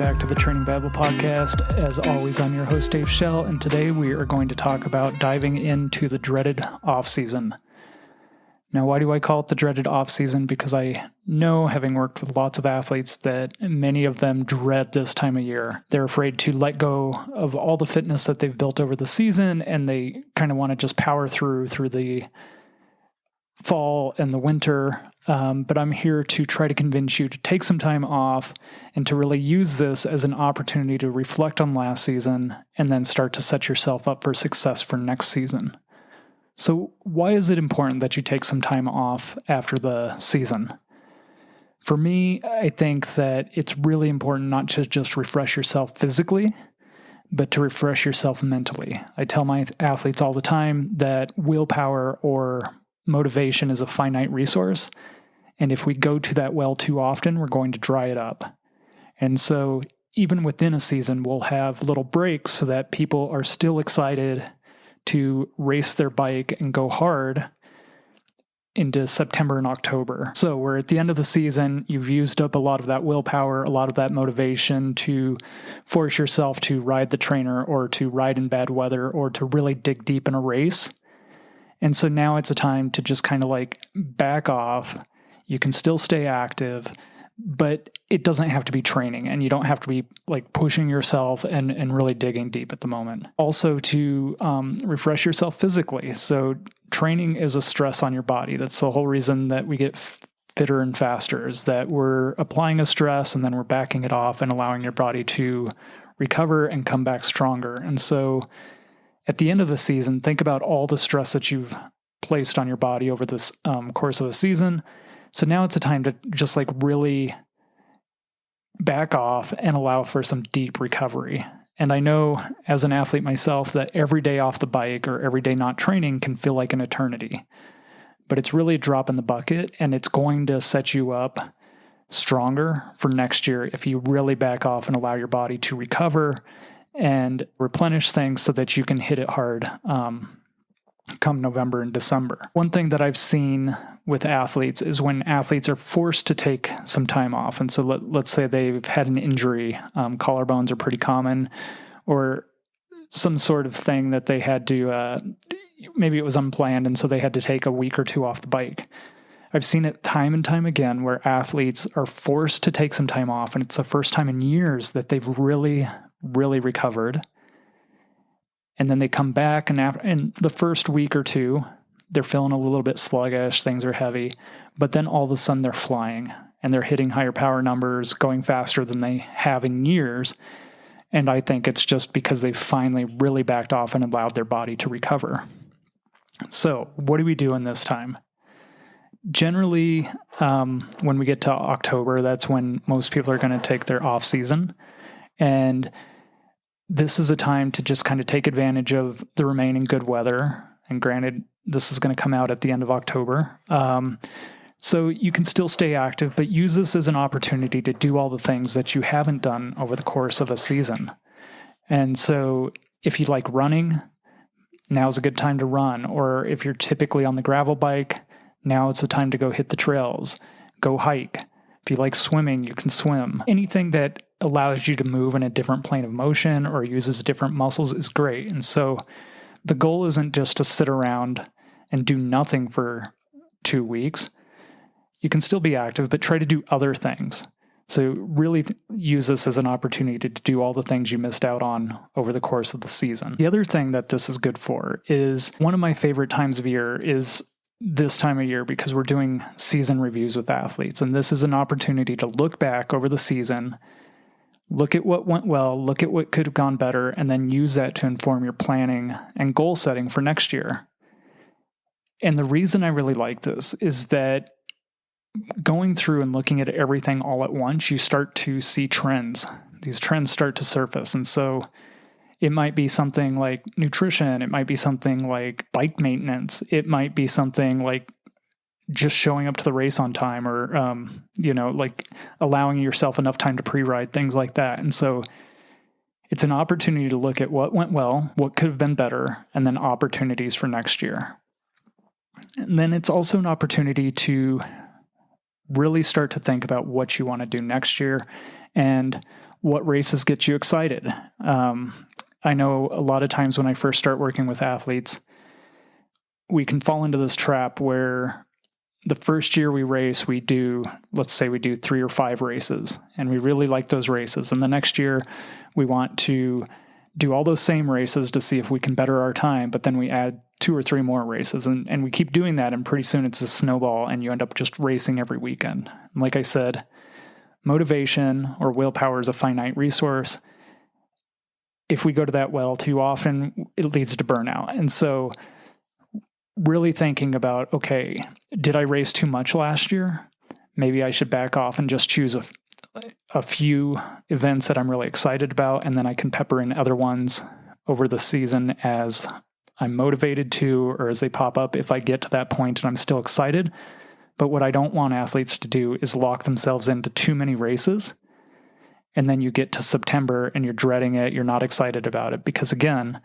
back to the Training Babble podcast. As always, I'm your host, Dave Schell, and today we are going to talk about diving into the dreaded off-season. Now, why do I call it the dreaded off-season? Because I know, having worked with lots of athletes, that many of them dread this time of year. They're afraid to let go of all the fitness that they've built over the season, and they kind of want to just power through the fall and the winter. But I'm here to try to convince you to take some time off and to really use this as an opportunity to reflect on last season and then start to set yourself up for success for next season. So why is it important that you take some time off after the season? For me, I think that it's really important not to just refresh yourself physically, but to refresh yourself mentally. I tell my athletes all the time that willpower or motivation is a finite resource. And if we go to that well too often, we're going to dry it up. And so even within a season, we'll have little breaks so that people are still excited to race their bike and go hard into September and October. So we're at the end of the season. You've used up a lot of that willpower, a lot of that motivation to force yourself to ride the trainer or to ride in bad weather or to really dig deep in a race. And so now it's a time to just kind of like back off. You can still stay active, but it doesn't have to be training, and you don't have to be like pushing yourself and really digging deep at the moment. Also to refresh yourself physically. So training is a stress on your body. That's the whole reason that we get fitter and faster, is that we're applying a stress and then we're backing it off and allowing your body to recover and come back stronger. And so at the end of the season, think about all the stress that you've placed on your body over this course of a season. So now it's a time to just like really back off and allow for some deep recovery. And I know as an athlete myself that every day off the bike or every day not training can feel like an eternity. But it's really a drop in the bucket, and it's going to set you up stronger for next year if you really back off and allow your body to recover and replenish things so that you can hit it hard come November and December. One thing that I've seen with athletes is when athletes are forced to take some time off. And so let's say they've had an injury, collarbones are pretty common, or some sort of thing that they had to, maybe it was unplanned, and so they had to take a week or two off the bike. I've seen it time and time again where athletes are forced to take some time off, and it's the first time in years that they've really recovered. And then they come back, and in the first week or two, they're feeling a little bit sluggish, things are heavy, but then all of a sudden they're flying, and they're hitting higher power numbers, going faster than they have in years. And I think it's just because they've finally really backed off and allowed their body to recover. So what do we do in this time? Generally, when we get to October, that's when most people are going to take their off season. And this is a time to just kind of take advantage of the remaining good weather. And granted, this is going to come out at the end of October. So you can still stay active, but use this as an opportunity to do all the things that you haven't done over the course of a season. And so if you like running, now's a good time to run. Or if you're typically on the gravel bike, now it's the time to go hit the trails, go hike. If you like swimming, you can swim. Anything that allows you to move in a different plane of motion or uses different muscles is great. And so the goal isn't just to sit around and do nothing for 2 weeks. You can still be active, but try to do other things. So really use this as an opportunity to do all the things you missed out on over the course of the season. The other thing that this is good for is, one of my favorite times of year is this time of year, because we're doing season reviews with athletes. And this is an opportunity to look back over the season, look at what went well, look at what could have gone better, and then use that to inform your planning and goal setting for next year. And the reason I really like this is that going through and looking at everything all at once, you start to see trends. These trends start to surface. And so it might be something like nutrition. It might be something like bike maintenance. It might be something like just showing up to the race on time, or, like allowing yourself enough time to pre-ride, things like that. And so it's an opportunity to look at what went well, what could have been better, and then opportunities for next year. And then it's also an opportunity to really start to think about what you want to do next year. And what races get you excited. I know a lot of times when I first start working with athletes, we can fall into this trap where the first year we race, let's say we do 3 or 5 races, and we really like those races. And the next year we want to do all those same races to see if we can better our time, but then we add 2 or 3 more races, and we keep doing that, and pretty soon it's a snowball, and you end up just racing every weekend. And like I said, motivation or willpower is a finite resource. If we go to that well too often, it leads to burnout. And so really thinking about, okay, did I race too much last year? Maybe I should back off and just choose a few events that I'm really excited about, and then I can pepper in other ones over the season as I'm motivated to, or as they pop up if I get to that point and I'm still excited. But what I don't want athletes to do is lock themselves into too many races, and then you get to September and you're dreading it, you're not excited about it. Because again,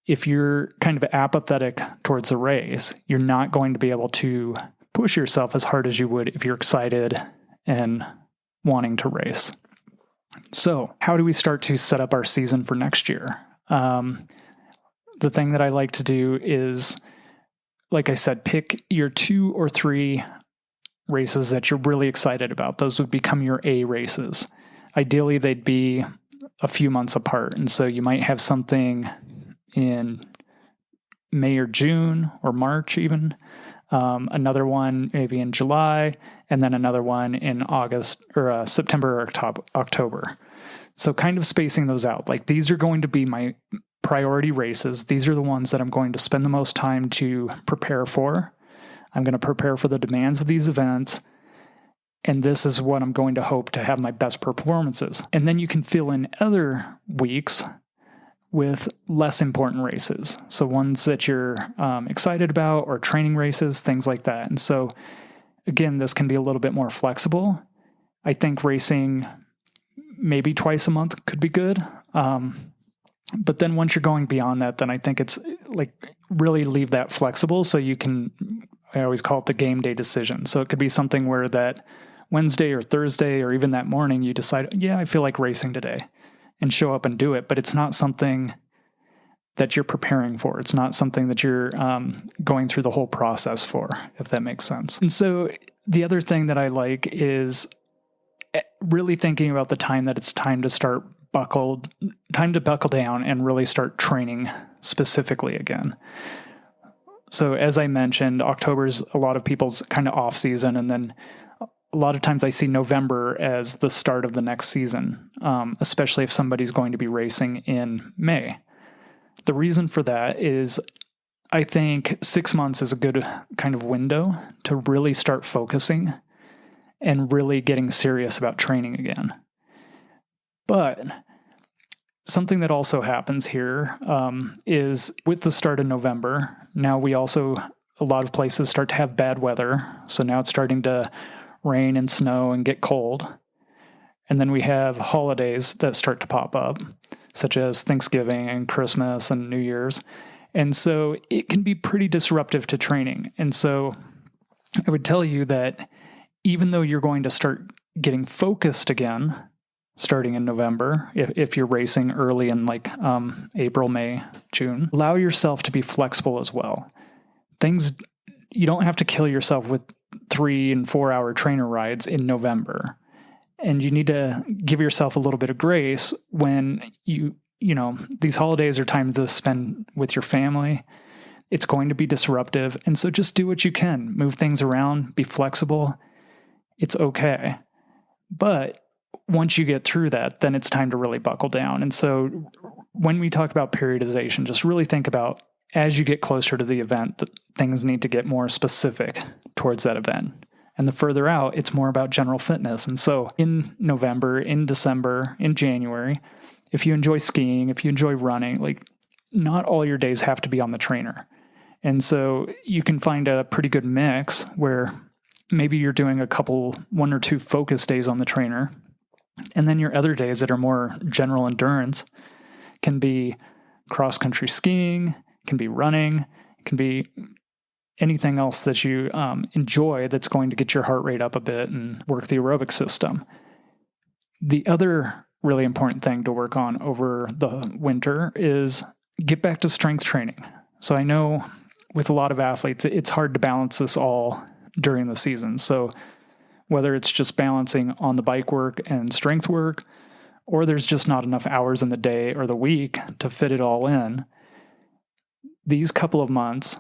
if you're kind of apathetic towards a race, you're not going to be able to push yourself as hard as you would if you're excited and wanting to race. So how do we start to set up our season for next year? The thing that I like to do is, like I said, pick your 2 or 3 races that you're really excited about. Those would become your A races. Ideally, they'd be a few months apart. And so you might have something in May or June or March even, another one maybe in July, and then another one in August or September or October. So kind of spacing those out. Like, these are going to be my priority races. These are the ones that I'm going to spend the most time to prepare for. I'm going to prepare for the demands of these events. And this is what I'm going to hope to have my best performances. And then you can fill in other weeks with less important races. So ones that you're excited about, or training races, things like that. And so again, this can be a little bit more flexible. I think racing maybe twice a month could be good. But then once you're going beyond that, then I think it's like really leave that flexible so you can, I always call it the game day decision. So it could be something where that Wednesday or Thursday or even that morning you decide, yeah, I feel like racing today, and show up and do it. But it's not something that you're preparing for. It's not something that you're going through the whole process for, if that makes sense. And so the other thing that I like is really thinking about the time that it's time to buckle down and really start training specifically again. So as I mentioned, October is a lot of people's kind of off season, and then a lot of times I see November as the start of the next season, especially if somebody's going to be racing in May. The reason for that is I think 6 months is a good kind of window to really start focusing and really getting serious about training again. But something that also happens here is with the start of November, now a lot of places start to have bad weather. So now it's starting to rain and snow and get cold. And then we have holidays that start to pop up, such as Thanksgiving and Christmas and New Year's. And so it can be pretty disruptive to training. And so I would tell you that even though you're going to start getting focused again, starting in November, if you're racing early in like April, May, June, allow yourself to be flexible as well. You don't have to kill yourself with 3 and 4 hour trainer rides in November. And you need to give yourself a little bit of grace when these holidays are time to spend with your family. It's going to be disruptive. And so just do what you can. Move things around, be flexible. It's okay. But once you get through that, then it's time to really buckle down. And so when we talk about periodization, just really think about as you get closer to the event, things need to get more specific towards that event. And the further out, it's more about general fitness. And so in November, in December, in January, if you enjoy skiing, if you enjoy running, like not all your days have to be on the trainer. And so you can find a pretty good mix where maybe you're doing 1 or 2 focus days on the trainer. And then your other days that are more general endurance can be cross-country skiing, can be running, can be anything else that you enjoy that's going to get your heart rate up a bit and work the aerobic system. The other really important thing to work on over the winter is get back to strength training. So I know with a lot of athletes, it's hard to balance this all during the season. So whether it's just balancing on the bike work and strength work, or there's just not enough hours in the day or the week to fit it all in, these couple of months,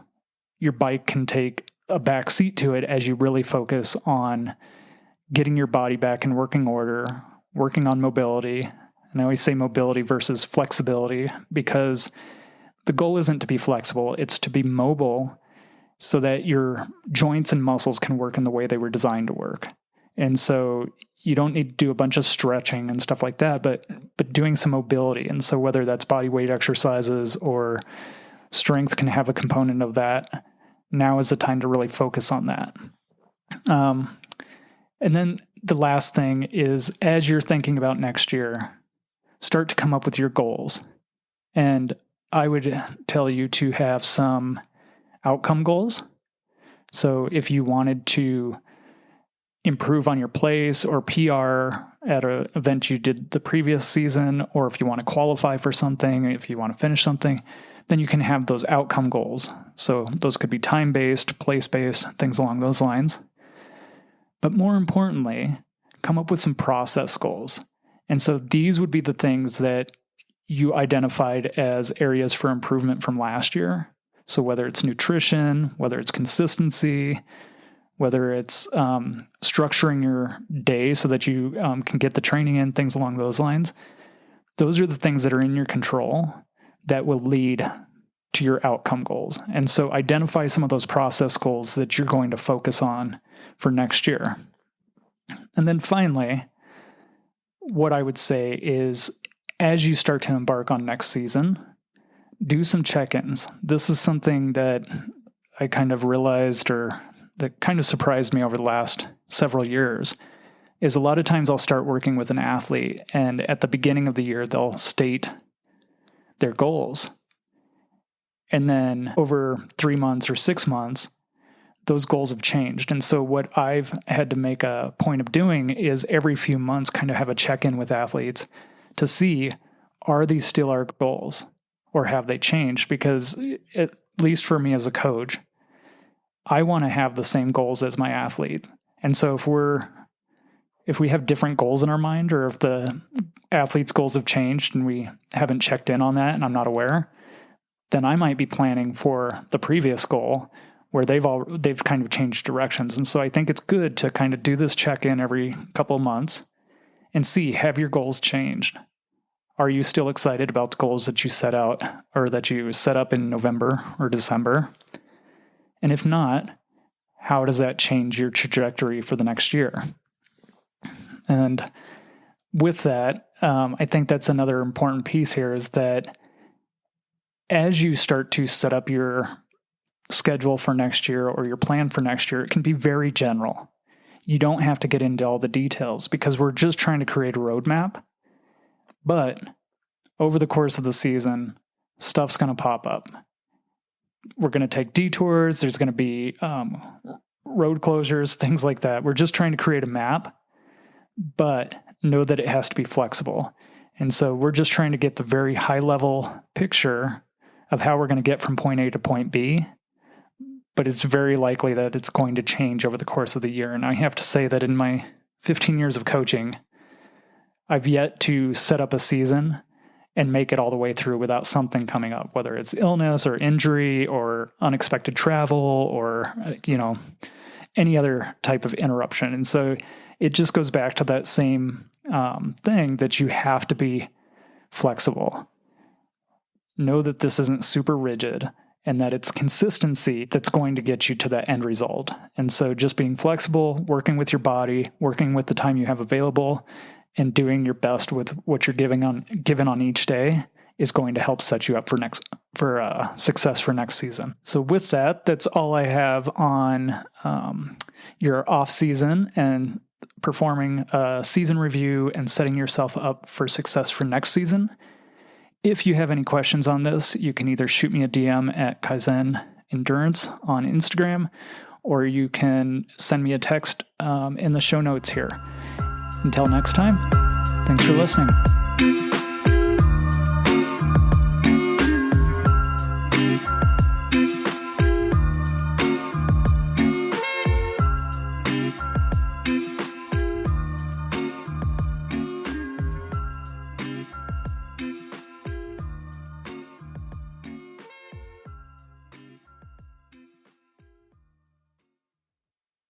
your bike can take a back seat to it as you really focus on getting your body back in working order, working on mobility. And I always say mobility versus flexibility, because the goal isn't to be flexible, it's to be mobile so that your joints and muscles can work in the way they were designed to work. And so you don't need to do a bunch of stretching and stuff like that, but doing some mobility. And so whether that's body weight exercises or strength can have a component of that, now is the time to really focus on that. And then the last thing is, as you're thinking about next year, start to come up with your goals. And I would tell you to have some outcome goals. So if you wanted to improve on your place or PR at an event you did the previous season, or if you want to qualify for something, if you want to finish something, then you can have those outcome goals. So those could be time-based, place-based, things along those lines. But more importantly, come up with some process goals. And so these would be the things that you identified as areas for improvement from last year. So whether it's nutrition, whether it's consistency, whether it's structuring your day so that you can get the training in, things along those lines, those are the things that are in your control that will lead to your outcome goals. And so identify some of those process goals that you're going to focus on for next year. And then finally, what I would say is, as you start to embark on next season, do some check-ins. This is something that I kind of realized, or that kind of surprised me over the last several years, is a lot of times I'll start working with an athlete, and at the beginning of the year, they'll state their goals. And then over 3 months or 6 months, those goals have changed. And so what I've had to make a point of doing is every few months kind of have a check-in with athletes to see, are these still our goals or have they changed? Because at least for me as a coach, I want to have the same goals as my athlete. And so if we have different goals in our mind, or if the athlete's goals have changed and we haven't checked in on that and I'm not aware, then I might be planning for the previous goal where they've kind of changed directions. And so I think it's good to kind of do this check-in every couple of months and see, have your goals changed? Are you still excited about the goals that you set out or that you set up in November or December? And if not, how does that change your trajectory for the next year? And with that, I think that's another important piece here, is that as you start to set up your schedule for next year or your plan for next year, it can be very general. You don't have to get into all the details, because we're just trying to create a roadmap. But over the course of the season, stuff's going to pop up. We're going to take detours. There's going to be road closures, things like that. We're just trying to create a map, but know that it has to be flexible. And so we're just trying to get the very high level picture of how we're going to get from point A to point B. But it's very likely that it's going to change over the course of the year. And I have to say that in my 15 years of coaching, I've yet to set up a season and make it all the way through without something coming up, whether it's illness or injury or unexpected travel or, any other type of interruption. And so it just goes back to that same thing, that you have to be flexible. Know that this isn't super rigid, and that it's consistency that's going to get you to that end result. And so just being flexible, working with your body, working with the time you have available, and doing your best with what you're given on each day is going to help set you up for success for next season. So with that, that's all I have on your off season and performing a season review and setting yourself up for success for next season. If you have any questions on this, you can either shoot me a DM at Kaizen Endurance on Instagram, or you can send me a text in the show notes here. Until next time. Thanks for listening.